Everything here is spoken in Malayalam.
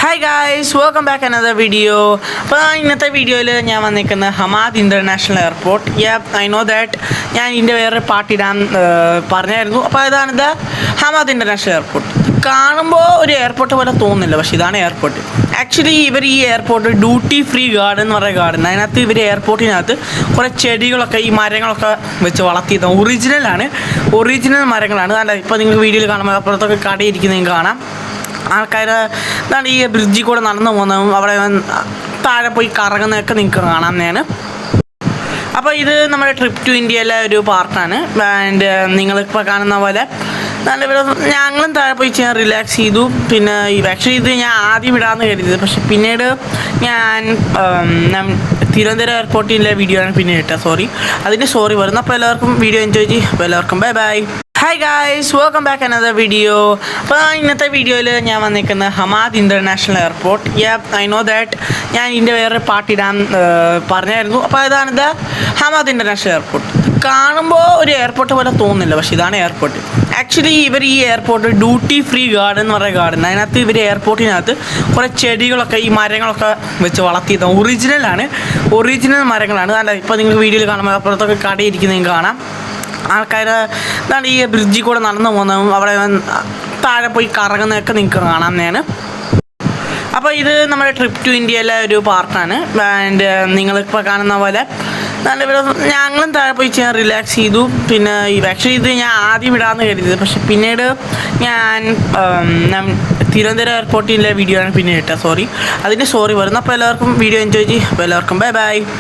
Hi guys, welcome back another video. അപ്പോൾ ഇന്നത്തെ വീഡിയോയിൽ ഞാൻ വന്നിരിക്കുന്നത് Hamad international airport. I know that ഞാൻ ഇതിൻ്റെ വേറെ പാർട്ട് ഇടാൻ പറഞ്ഞായിരുന്നു. അപ്പോൾ ഇതാണിത് ഹമാദ് ഇൻ്റർനാഷണൽ എയർപോർട്ട്. കാണുമ്പോൾ ഒരു എയർപോർട്ട് പോലെ തോന്നുന്നില്ല, പക്ഷേ ഇതാണ് എയർപോർട്ട്. ആക്ച്വലി ഇവർ ഈ എയർപോർട്ട് ഡ്യൂട്ടി ഫ്രീ ഗാർഡൻ എന്ന് പറയുന്ന ഗാർഡൻ, അതിനകത്ത് ഇവർ എയർപോർട്ടിനകത്ത് കുറേ ചെടികളൊക്കെ ഈ മരങ്ങളൊക്കെ വെച്ച് വളർത്തിയത് ഒറിജിനൽ മരങ്ങളാണ്. അല്ല, ഇപ്പോൾ നിങ്ങൾ വീഡിയോയിൽ കാണുമ്പോൾ അപ്പുറത്തൊക്കെ കടയിരിക്കുന്നത് നിങ്ങൾക്ക് കാണാം. ആൾക്കാർ എന്താണ് ഈ ബ്രിഡ്ജിൽ കൂടെ നടന്നു പോകുന്നതും അവിടെ താഴെ പോയി കറങ്ങുന്നതൊക്കെ നിങ്ങൾക്ക് കാണാം ഞാൻ. അപ്പോൾ ഇത് നമ്മുടെ ട്രിപ്പ് ടു ഇന്ത്യയിലെ ഒരു പാർട്ടാണ്. ആൻഡ് നിങ്ങളിപ്പോൾ കാണുന്ന പോലെ ഞങ്ങളും താഴെ പോയി ചെയ്യാൻ റിലാക്സ് ചെയ്തു. പിന്നെ ആക്ച്വലി ഇത് ഞാൻ ആദ്യം ഇടാമെന്ന് കരുതിയത്, പക്ഷെ പിന്നീട് ഞാൻ തിരുവനന്തപുരം എയർപോർട്ടിലെ വീഡിയോ ആണ് പിന്നെ ഇട്ടത്. അതിൻ്റെ സോറി വരുന്നു. അപ്പോൾ എല്ലാവർക്കും വീഡിയോ എൻജോയ് ചെയ്യും. അപ്പോൾ എല്ലാവർക്കും bye bye. Hi guys, welcome back another video. അപ്പോൾ ഇന്നത്തെ വീഡിയോയിൽ ഞാൻ വന്നിരിക്കുന്നത് Hamad international airport. I know that ഞാൻ ഇതിൻ്റെ വേറെ പാർട്ട് ഇടാൻ പറഞ്ഞായിരുന്നു. അപ്പോൾ ഇതാണിത് ഹമാദ് ഇൻ്റർനാഷണൽ എയർപോർട്ട്. കാണുമ്പോൾ ഒരു എയർപോർട്ട് പോലെ തോന്നുന്നില്ല, പക്ഷേ ഇതാണ് എയർപോർട്ട്. ആക്ച്വലി ഇവർ ഈ എയർപോർട്ട് ഡ്യൂട്ടി ഫ്രീ ഗാർഡൻ എന്ന് പറയുന്ന ഗാർഡൻ, അതിനകത്ത് ഇവർ എയർപോർട്ടിനകത്ത് കുറേ ചെടികളൊക്കെ ഈ മരങ്ങളൊക്കെ വെച്ച് വളർത്തിയത് ഒറിജിനൽ മരങ്ങളാണ്. അല്ല, ഇപ്പോൾ നിങ്ങൾ വീഡിയോയിൽ കാണുമ്പോൾ അപ്പുറത്തൊക്കെ കടയിരിക്കുന്നത് നിങ്ങൾക്ക് കാണാം. ആൾക്കാർ എന്താണ് ഈ ബ്രിഡ്ജിൽ കൂടെ നടന്നു പോകുന്നതും അവിടെ താഴെ പോയി കറങ്ങുന്നതൊക്കെ നിങ്ങൾക്ക് കാണാം ഞാൻ. അപ്പോൾ ഇത് നമ്മുടെ ട്രിപ്പ് ടു ഇന്ത്യയിലെ ഒരു പാർട്ടാണ്. ആൻഡ് നിങ്ങളിപ്പോൾ കാണുന്ന പോലെ ഞങ്ങളും താഴെ പോയി ചെയ്യാൻ റിലാക്സ് ചെയ്തു. പിന്നെ ആക്ച്വലി ഇത് ഞാൻ ആദ്യം ഇടാമെന്ന് കരുതിയത്, പക്ഷെ പിന്നീട് ഞാൻ തിരുവനന്തപുരം എയർപോർട്ടിലെ വീഡിയോ ആണ് പിന്നെ ഇട്ടത്. അതിൻ്റെ സോറി വരുന്നു. അപ്പോൾ എല്ലാവർക്കും വീഡിയോ എൻജോയ് ചെയ്യും. അപ്പോൾ എല്ലാവർക്കും ബൈ ബൈ.